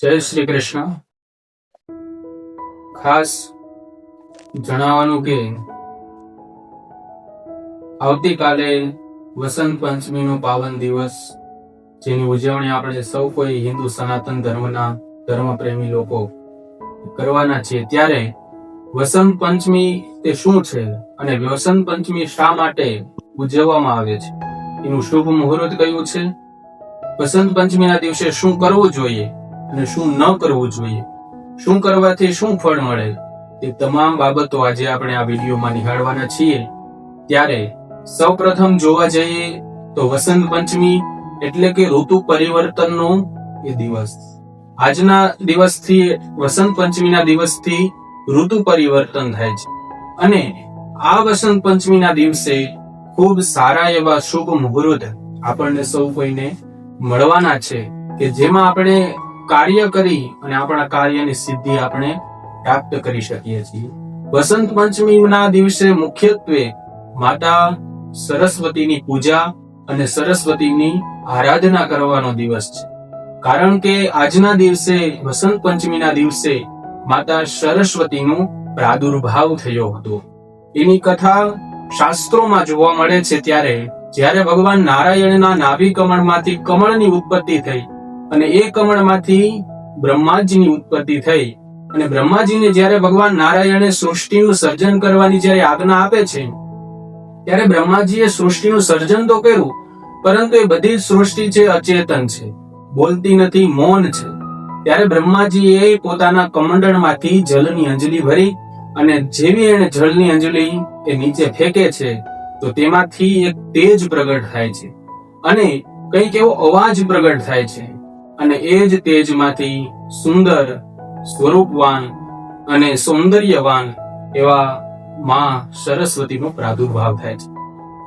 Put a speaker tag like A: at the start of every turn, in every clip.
A: જય શ્રી કૃષ્ણ. ખાસ જણાવવાનું કે આવતીકાલે વસંત પંચમીનો પાવન દિવસ, જેની ઉજવણી આપણે સૌ કોઈ હિન્દુ સનાતન ધર્મના ધર્મપ્રેમી લોકો કરવાના છીએ. ત્યારે વસંત પંચમી તે શું છે અને વસંત પંચમી શા માટે ઉજવવામાં આવે છે, એનું શુભ મુહૂર્ત કયું છે, વસંત પંચમીના દિવસે શું કરવું જોઈએ અને શું ન કરવું જોઈએ, શું કરવાથી શું ફળ મળે, તે તમામ બાબતો આજે આપણે આ વિડીયોમાં નિહાળવાના છીએ. ત્યારે સૌપ્રથમ જોવા જઈએ તો વસંત પંચમી એટલે કે ઋતુ પરિવર્તનનો એ દિવસ. આજના દિવસથી, વસંત પંચમીના દિવસથી ઋતુ પરિવર્તન થાય છે અને આ વસંત પંચમીના દિવસે ખૂબ સારા એવા શુભ મુહૂર્ત આપણને સૌ કોઈને મળવાના છે કે જેમાં આપણે કાર્ય કરી અને આપણા કાર્યની સિદ્ધિ આપણે પ્રાપ્ત કરી શકીએ છીએ. વસંત પંચમીના દિવસે મુખ્યત્વે માતા સરસ્વતીની પૂજા અને સરસ્વતીની આરાધના કરવાનો દિવસ છે. કારણ કે આજના દિવસે, વસંત પંચમીના દિવસે માતા સરસ્વતીનો પ્રાદુર્ભાવ થયો હતો. એની કથા શાસ્ત્રોમાં જોવા મળે છે. જ્યારે ભગવાન નારાયણના નાભી કમળમાંથી કમળની ઉત્પત્તિ થઈ અને એ કમળમાંથી બ્રહ્માજીની ઉત્પત્તિ થઈ અને બ્રહ્માજીને જ્યારે ભગવાન નારાયણે સૃષ્ટિનું સર્જન કરવાની જ્યારે આજ્ઞા આપે છે, ત્યારે બ્રહ્માજીએ સૃષ્ટિનું સર્જન તો કર્યું, પરંતુ એ બધી સૃષ્ટિ છે અચેતન છે, બોલતી નથી, મૌન છે. ત્યારે બ્રહ્માજીએ પોતાના કમંડળમાંથી જળની અંજલિ ભરી અને જેવી એને જળની અંજલિ એ નીચે ફેંકે છે તો તેમાંથી એક તેજ પ્રગટ થાય છે અને કંઈક એવો અવાજ પ્રગટ થાય છે અને એ જ તેજમાંથી સુંદર, સ્વરૂપવાન અને સૌંદર્યવાન એવા માં સરસ્વતીનો પ્રાદુર્ભાવ થાય છે.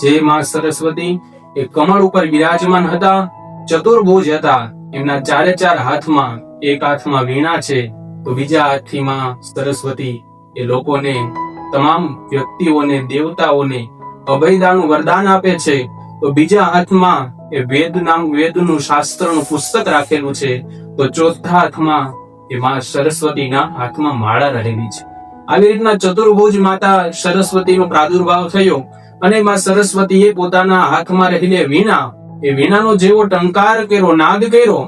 A: જે માં સરસ્વતી એ કમળ ઉપર બિરાજમાન હતા, ચતુર્ભુજ હતા. એમના ચારે ચાર હાથમાં, એક હાથમાં વીણા છે તો બીજા હાથથી માં સરસ્વતી એ લોકોને, તમામ વ્યક્તિઓને, દેવતાઓને અભયદાનનું વરદાન આપે છે. તો બીજા હાથમાં એ વેદનું શાસ્ત્રનું પુસ્તક રાખેલું છે, તો ચોથા હાથમાં એ માં સરસ્વતીના હાથમાં માળા રહેલી છે. આવી રીતના ચતુર્ભુજ માતા સરસ્વતીનો પ્રાદુર્ભાવ થયો અને માં સરસ્વતીએ પોતાના હાથમાં રહેલી વીણા, એ વીણાનો જેવો ટંકાર કર્યો, નાદ કર્યો,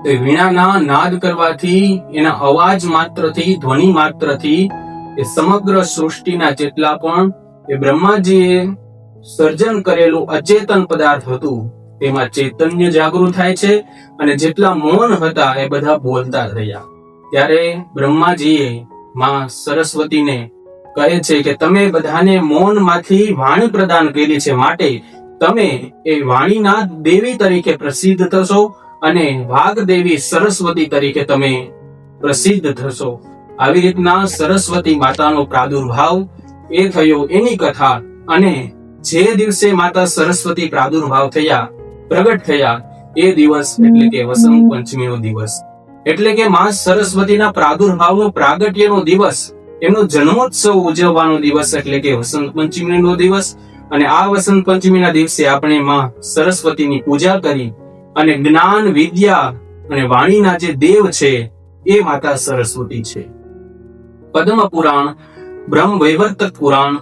A: તો વીણાના નાદ કરવાથી, એના અવાજ માત્રથી, ધ્વનિ માત્રથી એ સમગ્ર સૃષ્ટિના જેટલા પણ એ બ્રહ્માજીએ સર્જન કરેલું અચેતન પદાર્થ હતું તેમાં ચૈતન્ય જાગૃત થાય છે અને જેટલા મૌન હતા એ બધા બોલતા થયા. ત્યારે બ્રહ્માજીએ માં સરસ્વતીને કહે છે કે તમે બધાને મૌનમાંથી વાણી પ્રદાન કરી છે, માટે તમે એ વાણીના દેવી તરીકે પ્રસિદ્ધ થશો અને વાગ્દેવી સરસ્વતી તરીકે તમે પ્રસિદ્ધ થશો. આવી રીતના સરસ્વતી માતાનો પ્રાદુર્ભાવ એ થયો, એની કથા. અને જે દિવસે માતા સરસ્વતી પ્રાદુર્ભાવ થયા, પ્રગટ થયા, એ દિવસ એટલે કે વસંત પંચમીનો દિવસ, એટલે કે માં સરસ્વતીના પ્રાદુર્ભાવનો, પ્રાગટ્યનો દિવસ, એમનો જન્મોત્સવ ઉજવવાનો દિવસ એટલે કે વસંત પંચમીનો દિવસ. અને આ વસંત પંચમીના દિવસે આપણે માં સરસ્વતીની પૂજા કરી અને જ્ઞાન, વિદ્યા અને વાણીના જે દેવ છે એ માતા સરસ્વતી છે. પદ્મ પુરાણ, બ્રહ્મ વૈવર્તક પુરાણ,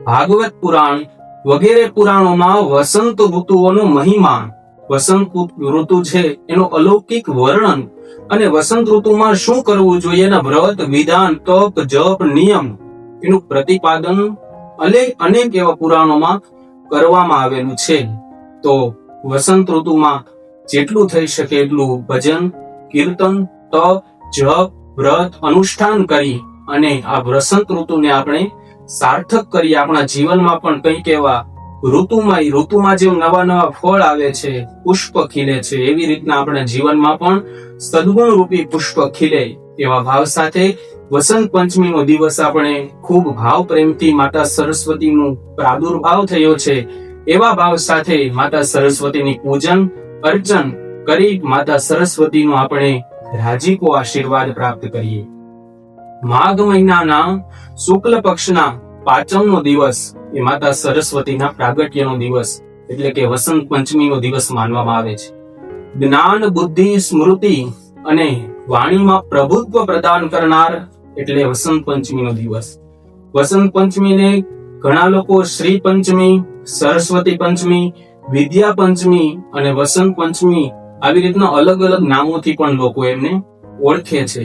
A: ભાગવત પુરાણ વગેરે પુરાણોમાં વસંત ઋતુઓનો મહિમા, વસંત ઋતુ છે એનો અલૌકિક વર્ણન અને વસંત ઋતુમાં શું કરવું જોઈએ, એના વ્રત, વિધાન, તપ, જપ, નિયમ, એનું પ્રતિપાદન અનેક એવા પુરાણોમાં કરવામાં આવેલું છે. તો વસંત ઋતુમાં જેટલું થઈ શકે એટલું ભજન, કીર્તન, તપ, જપ, વ્રત, અનુષ્ઠાન કરી અને આ વસંત ઋતુને આપણે સાર્થક કરી આપણા જીવનમાં પણ કંઈક એવા ઋતુમાં જેમ નવા નવા ફળ આવે છે, પુષ્પ ખીલે છે, એવી રીતના આપણા જીવનમાં પણ સદગુણ રૂપી પુષ્પ ખીલે એવા ભાવ સાથે વસંત પંચમીનો દિવસ આપણે ખૂબ ભાવ પ્રેમથી માતા સરસ્વતીનો પ્રાદુર્ભાવ થયો છે એવા ભાવ સાથે માતા સરસ્વતીની પૂજન અર્ચન કરી માતા સરસ્વતીનો આપણે રાજીપો આશીર્વાદ પ્રાપ્ત કરીએ. માઘ મહિનાના શુક્લ પક્ષના પાંચમનો દિવસ એ માતા સરસ્વતીના પ્રાગટ્યનો દિવસ એટલે કે વસંત પંચમીનો દિવસ માનવામાં આવે છે. જ્ઞાન, બુદ્ધિ, સ્મૃતિ અને વાણીમાં પ્રભુત્વ પ્રદાન કરનાર એટલે વસંત પંચમીનો દિવસ. વસંત પંચમીને ઘણા લોકો શ્રી પંચમી, સરસ્વતી પંચમી, વિદ્યા પંચમી અને વસંત પંચમી આવી રીતના અલગ અલગ નામોથી પણ લોકો એમને ઓળખે છે.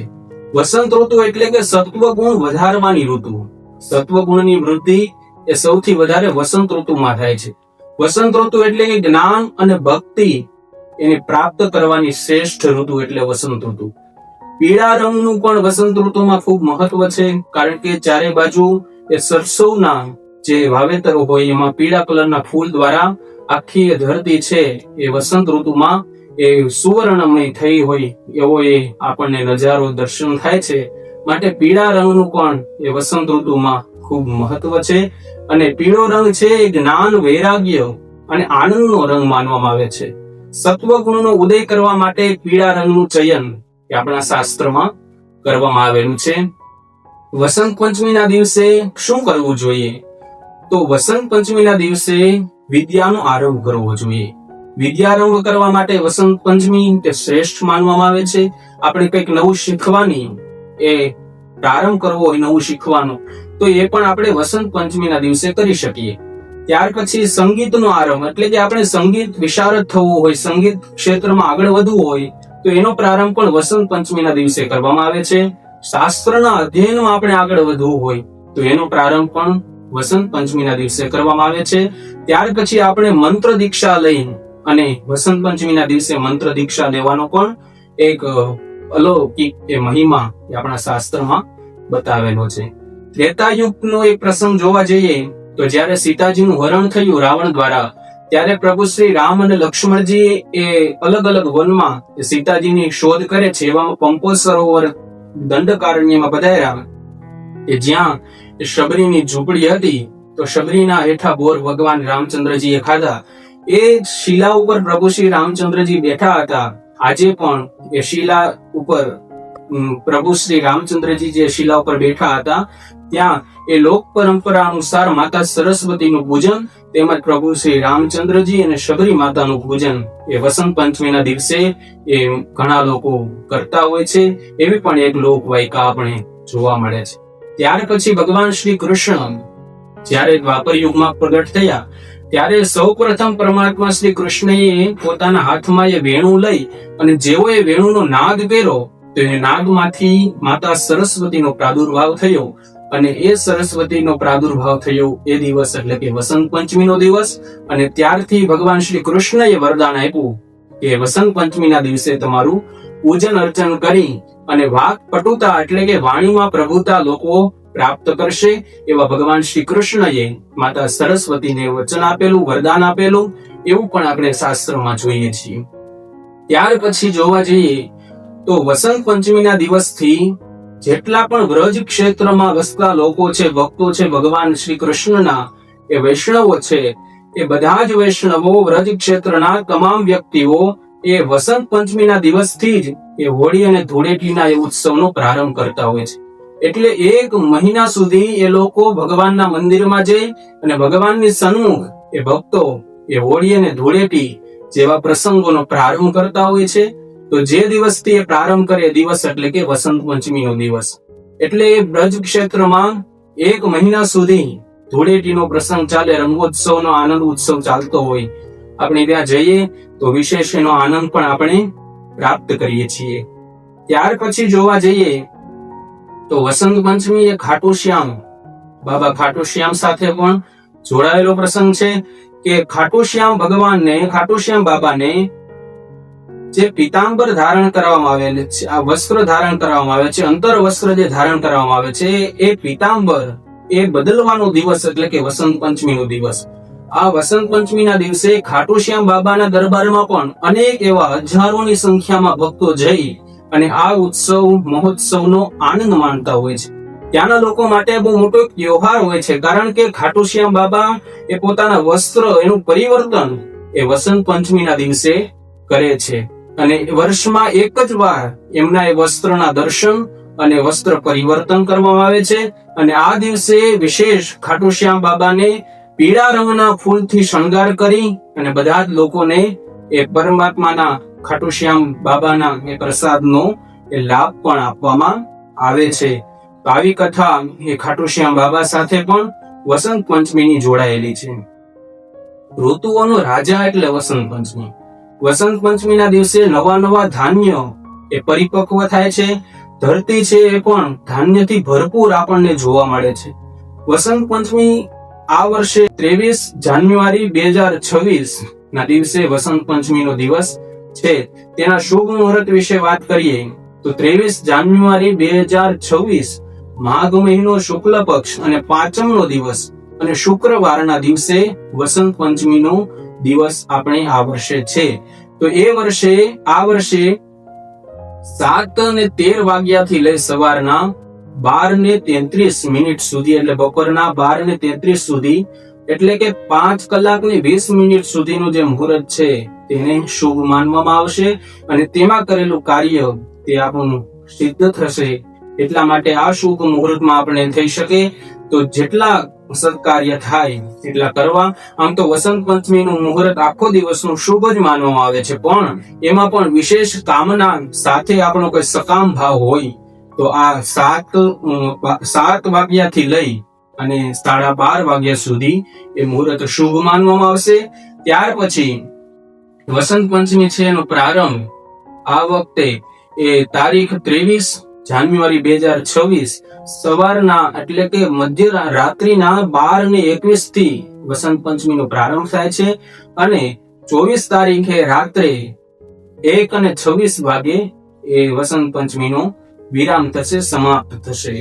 A: વસંત ઋતુ એટલે કે સત્વગુણ વધારવાની ઋતુ. સત્વગુણની વૃદ્ધિ એ સૌથી વધારે વસંત ઋતુમાં થાય છે. વસંત ઋતુ એટલે કે જ્ઞાન અને ભક્તિ એને પ્રાપ્ત કરવાની શ્રેષ્ઠ ઋતુ એટલે વસંત ઋતુ. પીળા રંગનું પણ વસંત ઋતુમાં ખૂબ મહત્વ છે, કારણ કે ચારે બાજુ એ સરસવના જે વાવેતરો હોય એમાં પીળા કલરના ફૂલ દ્વારા આખી ધરતી છે એ વસંત ઋતુમાં એ સુવર્ણમય થઈ હોય એવો એ આપણને નજારો દર્શન થાય છે. માટે પીળા રંગનું પણ એ વસંત ઋતુમાં ખૂબ મહત્વ છે. અને પીળો રંગ છે એ જ્ઞાન, વૈરાગ્ય અને આનંદનો રંગ માનવામાં આવે છે. સત્વગુણનો ઉદય કરવા માટે પીળા રંગનું ચયન એ આપણા શાસ્ત્રમાં કરવામાં આવેલું છે. વસંત પંચમીના દિવસે શું કરવું જોઈએ? તો વસંત પંચમીના દિવસે વિદ્યાનો આરંભ કરવો જોઈએ. વિદ્યારંભ કરવા માટે વસંત પંચમી તે શ્રેષ્ઠ માનવામાં આવે છે. આપણે કંઈક નવું શીખવાની એ પ્રારંભ કરવો હોય નવું શીખવાનો, તો એ પણ આપણે વસંત પંચમીના દિવસે કરી શકીએ. ત્યાર પછી સંગીતનો આરંભ એટલે કે આપણે સંગીત વિશારદ થવું હોય, સંગીત ક્ષેત્રમાં આગળ વધવું હોય તો એનો પ્રારંભ પણ વસંત પંચમીના દિવસે કરવામાં આવે છે. શાસ્ત્રના અધ્યયનમાં આપણે આગળ વધવું હોય તો એનો પ્રારંભ પણ વસંત પંચમીના દિવસે કરવામાં આવે છે. ત્યાર પછી આપણે મંત્ર દીક્ષા લઈ અને વસંત પંચમીના દિવસે મંત્ર દીક્ષા લેવાનો પણ એક અલૌકિક એ મહિમા આપણા શાસ્ત્રમાં બતાવેલો છે. ત્રેતાયુગનો એક પ્રસંગ જોવા જઈએ તો જ્યારે સીતાજીનું હરણ થયું રાવણ દ્વારા, ત્યારે પ્રભુ શ્રી રામ અને લક્ષ્મણજી એ અલગ અલગ વનમાં સીતાજીની શોધ કરે છે. એવામાં પંપો સરોવર દંડકારણ્યમાં પધાર્યા કે જ્યાં શબરીની ઝૂંપડી હતી. તો શબરીના હેઠા બોર ભગવાન રામચંદ્રજીએ ખાધા. એ શિલા ઉપર પ્રભુ શ્રી રામચંદ્રજી બેઠા હતા. આજે પણ એ શિલા ઉપર પ્રભુ શ્રી રામચંદ્રજી જે શિલા ઉપર બેઠા હતા ત્યાં એ લોક પરંપરા અનુસાર માતા સરસ્વતીનું પૂજન તેમજ પ્રભુ શ્રી રામચંદ્રજી અને શબરી માતાનું પૂજન એ વસંત પંચમીના દિવસે એ ઘણા લોકો કરતા હોય છે. એવી પણ એક લોકવાયકા આપણે જોવા મળે છે. ત્યાર પછી ભગવાન શ્રી કૃષ્ણ જ્યારે દ્વાપર યુગમાં પ્રગટ થયા ત્યારે સૌપ્રથમ પરમાત્મા શ્રી કૃષ્ણએ પોતાના હાથમાં એ વેણુ લઈ અને જેવો એ વેણુનો નાદ કર્યો તો એ નાદમાંથી માતા સરસ્વતીનો પ્રાદુર્ભાવ થયો. અને એ સરસ્વતીનો પ્રાદુર્ભાવ થયો એ દિવસ એટલે કે વસંત પંચમીનો દિવસ. અને ત્યારથી ભગવાન શ્રી કૃષ્ણએ વરદાન આપ્યું કે વસંત પંચમીના દિવસે તમારું પૂજન અર્ચન કરી અને વાક પટુતા એટલે કે વાણીમાં પ્રભુતા લોકો પ્રાપ્ત કરશે. એવા ભગવાન શ્રી કૃષ્ણએ માતા સરસ્વતીને વચન આપેલું, વરદાન આપેલું એવું પણ આપણે શાસ્ત્રમાં જોઈએ છીએ. ત્યાર પછી જોવા જઈએ તો વસંત પંચમીના દિવસથી જેટલા પણ વ્રજ ક્ષેત્રમાં વસતા લોકો છે, ભક્તો છે ભગવાન શ્રી કૃષ્ણના, એ વૈષ્ણવો છે, એ બધા જ વૈષ્ણવો વ્રજ ક્ષેત્રના તમામ વ્યક્તિઓ એ વસંત પંચમીના દિવસથી જ એ હોળી અને ધૂળેટીના એ ઉત્સવનો પ્રારંભ કરતા હોય છે. એટલે એક મહિના સુધી એ લોકો ભગવાનના મંદિરમાં જઈ અને ભગવાનની સન્મુખ એ ભક્તો એ હોળી અને ધૂળેટી જેવા પ્રસંગોનો પ્રારંભ કરતા હોય છે. તો જે દિવસથી એ પ્રારંભ કરે દિવસ એટલે કે વસંત પંચમીનો દિવસ. એટલે એ બ્રજ ક્ષેત્રમાં એક મહિના સુધી ધૂળેટીનો પ્રસંગ ચાલે, રંગોત્સવનો આનંદ ઉત્સવ ચાલતો હોય. આપણે ત્યાં જઈએ તો વિશેષ એનો આનંદ પણ આપણે પ્રાપ્ત કરીએ છીએ. ત્યાર પછી જોવા જઈએ તો વસંત પંચમી એ ખાટુ શ્યામ બાબા ખાટુ શ્યામ સાથે પણ જોડાયેલો પ્રસંગ છે કે ખાટુ શ્યામ ભગવાનને, ખાટુ શ્યામ બાબાને જે પીતાંબર ધારણ કરવામાં આવેલ છે, આ વસ્ત્ર ધારણ કરવામાં આવે છે, અંતર વસ્ત્ર જે ધારણ કરવામાં આવે છે એ પીતાંબર એ બદલવાનો દિવસ એટલે કે વસંત પંચમીનો દિવસ. આ વસંત પંચમીના દિવસે ખાટુ શ્યામ બાબાના દરબારમાં પણ અનેક એવા હજારોની સંખ્યામાં ભક્તો જઈ અને આ ઉત્સવ મહોત્સવનો આનંદ માણતા હોય છે. ત્યાંના લોકો માટે બહુ મોટો ત્યોહાર હોય છે, કારણ કે ખાટુ શ્યામ બાબા એ પોતાના વસ્ત્ર એનું પરિવર્તન એ વસંત પંચમીના દિવસે કરે છે. અને વર્ષમાં એક જ વાર એમના એ વસ્ત્રના દર્શન અને વસ્ત્ર પરિવર્તન કરવામાં આવે છે. અને આ દિવસે વિશેષ ખાટુ શ્યામ બાબાને પીળા રંગના ફૂલથી શણગાર કરી અને બધા જ લોકોને એ પરમાત્માના ખાટુ શ્યામ બાબાના એ પ્રસાદનો એ લાભ પણ આપવામાં આવે છે. તો આવી કથા એ ખાટુ શ્યામ બાબા સાથે પણ વસંત પંચમીની જોડાયેલી છે. ઋતુઓનો રાજા એટલે વસંત પંચમી. વસંત પંચમીના દિવસે નવા નવા ધાન્ય એ પરિપક્વ થાય છે. ધરતી છે એ પણ ધાન્યથી ભરપૂર આપણને જોવા મળે છે. વસંત પંચમી આ વર્ષે 23 જાન્યુઆરી 2026 ના દિવસે વસંત પંચમીનો દિવસ છે. તેના શુભ મુહૂર્ત વિશે વાત કરીએ તો 23 જાન્યુઆરી 2026 માઘ મહિનો શુક્લ પક્ષ અને પાંચમનો દિવસ અને શુક્રવારના દિવસે વસંત પંચમીનો દિવસ આપણે આ વર્ષે છે. તો આ વર્ષે 7:13 વાગ્યાથી લઈ સવારના 12:33 સુધી એટલે બપોરના 12:33 સુધી એટલે કે 5 કલાક ને 20 મિનિટ સુધીનું જે મુહૂર્ત છે તેને શુભ માનવામાં આવશે અને તેમાં કરેલું કાર્ય તે આપણું સિદ્ધ થશે. એટલા માટે આ શુભ મુહૂર્તમાં આપણે થઈ શકે તો જેટલા સત્કાર્ય થાય એટલા કરવા. આમ તો વસંત પંચમીનું મુહૂર્ત આખો દિવસનું શુભ જ માનવામાં આવે છે, પણ એમાં પણ વિશેષ કામના સાથે આપણો કોઈ સકામ ભાવ હોય તો આ 7 વાગ્યાથી લઈ અને 12:30 વાગ્યા સુધી એ મુહૂર્ત શુભ માનવામાં આવશે. ત્યાર પછી વસંત પંચમી છે એનો પ્રારંભ આ વખતે એ તારીખ 23 જાન્યુઆરી 2026 સવારના એટલે કે મધ્ય રાત્રિના 12:21 થી વસંત પંચમીનો પ્રારંભ થાય છે અને 24 તારીખે રાત્રે 1:26 વાગે એ વસંત પંચમીનો વિરામ થશે, સમાપ્ત થશે.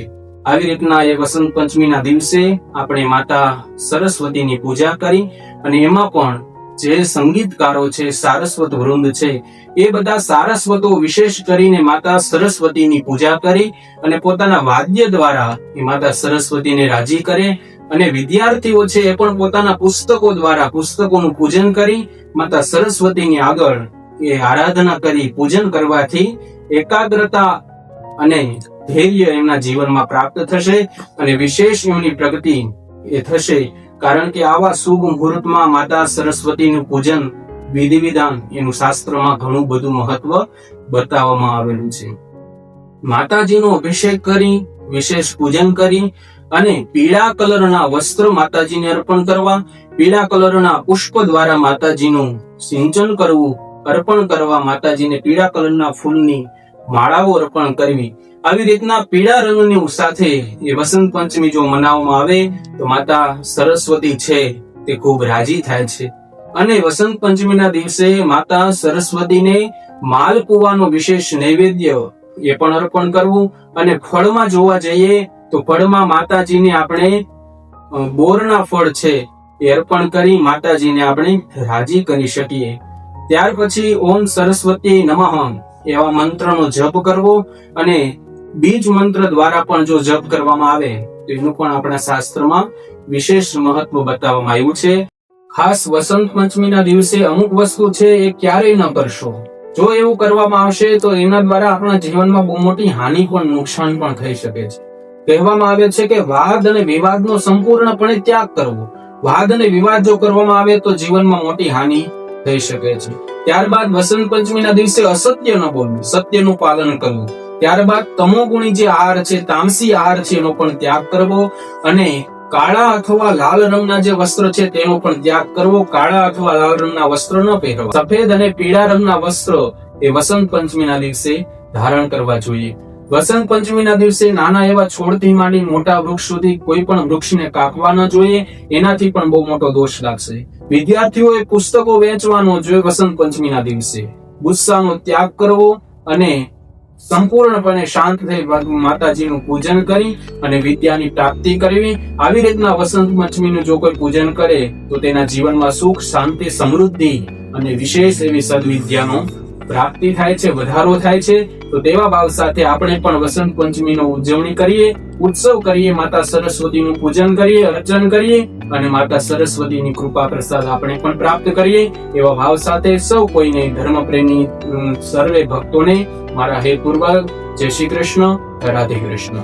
A: આવી રીતના એ વસંત પંચમીના દિવસે આપણે માતા સરસ્વતીની પૂજા કરી અને એમાં પણ જે સંગીતકારો છે, સારસ્વત વૃંદ છે, એ બધા સારસ્વતો વિશેષ કરીને માતા સરસ્વતીની પૂજા કરી અને પોતાના વાદ્ય દ્વારા એ માતા સરસ્વતીને રાજી કરે અને વિદ્યાર્થીઓ છે એ પણ પોતાના પુસ્તકો દ્વારા પુસ્તકોનું પૂજન કરી માતા સરસ્વતીની આગળ એ આરાધના કરી પૂજન કરવાથી એકાગ્રતા અને ધૈર્ય એમના જીવનમાં પ્રાપ્ત થશે અને વિશેષ એમની પ્રગતિ એ થશે. કારણ કે આવા શુભ મુહૂર્તમાં માતા સરસ્વતીનું પૂજન વિધિ વિધાન એનું શાસ્ત્રમાં ઘણું બધું મહત્વ બતાવવામાં આવેલું છે. માતાજીનો અભિષેક કરી વિશેષ પૂજન કરી અને પીળા કલરના વસ્ત્ર માતાજીને અર્પણ કરવા, પીળા કલરના પુષ્પ દ્વારા માતાજીનું સિંચન કરવું, અર્પણ કરવા, માતાજીને પીળા કલરના ફૂલની માળાઓ અર્પણ કરવી. આવી રીતના પીળા રંગની સાથે એ વસંત પંચમી જો મનાવવામાં આવે તો માતા સરસ્વતી છે તે ખૂબ રાજી થાય છે. અને વસંત પંચમીના દિવસે માતા સરસ્વતીને માલપુવાનો વિશેષ નૈવેદ્ય એ પણ અર્પણ કરવું અને ફળમાં જોવા જઈએ તો ફળમાં માતાજીને આપણે બોરના ફળ છે એ અર્પણ કરી માતાજીને આપણે રાજી કરી શકીએ. ત્યાર પછી ઓમ સરસ્વતી નમઃ એવા મંત્રનો જપ કરવો અને બીજ મંત્ર દ્વારા પણ જો જપ કરવામાં આવે તો એનું પણ આપણા શાસ્ત્રમાં વિશેષ મહત્વ બતાવવામાં આવ્યું છે. ખાસ વસંત પંચમીના દિવસે અમુક વસ્તુ છે એ ક્યારેય ન કરશો. જો એવું કરવામાં આવશે તો એના દ્વારા આપણા જીવનમાં બહુ મોટી હાનિ પણ, નુકસાન પણ થઈ શકે છે. કહેવામાં આવે છે કે વાદ અને વિવાદનો સંપૂર્ણપણે ત્યાગ કરવો. વાદ અને વિવાદ જો કરવામાં આવે તો જીવનમાં મોટી હાનિ થઈ શકે છે. ત્યારબાદ વસંત પંચમીના દિવસે અસત્ય ન બોલવું, સત્યનું પાલન કરવું. ત્યારબાદ તમોગુણી જે આહાર છે, તામસી આહાર છે એનો પણ ત્યાગ કરવો અને કાળા અથવા લાલ રંગના જે વસ્ત્ર છે તેનો પણ ત્યાગ કરવો. કાળા અથવા લાલ રંગના વસ્ત્ર ન પહેરવા. સફેદ અને પીળા રંગના વસ્ત્ર એ વસંત પંચમીના દિવસે ધારણ કરવા જોઈએ. વસંત પંચમીના દિવસે નાના એવા છોડથી માંડી મોટા વૃક્ષ સુધી કોઈ પણ વૃક્ષને કાપવા ન જોઈએ, એનાથી પણ બહુ મોટો દોષ લાગશે. વિદ્યાર્થીઓએ પુસ્તકો વેચવાનો જોઈએ વસંત પંચમીના દિવસે. ગુસ્સાનો ત્યાગ કરવો અને સંપૂર્ણપણે શાંત થઈ માતાજીનું પૂજન કરી અને વિદ્યાની પ્રાપ્તિ કરવી. આવી રીતના વસંત પંચમીનું જો કોઈ પૂજન કરે તો તેના જીવનમાં સુખ, શાંતિ, સમૃદ્ધિ અને વિશેષ એવી સદવિદ્યાનો પ્રાપ્તિ થાય છે, વધારો થાય છે. તો તેવા ભાવ સાથે આપણે પણ વસંત પંચમીનો ઉજવણી કરીએ, ઉત્સવ કરીએ, માતા સરસ્વતીનું પૂજન કરીએ, અર્ચન કરીએ અને માતા સરસ્વતીની કૃપા પ્રસાદ આપણે પણ પ્રાપ્ત કરીએ. એવા ભાવ સાથે સૌ કોઈને, ધર્મ પ્રેમી સર્વે ભક્તોને મારા હેતપૂર્વક જય શ્રી કૃષ્ણ, રાધે કૃષ્ણ.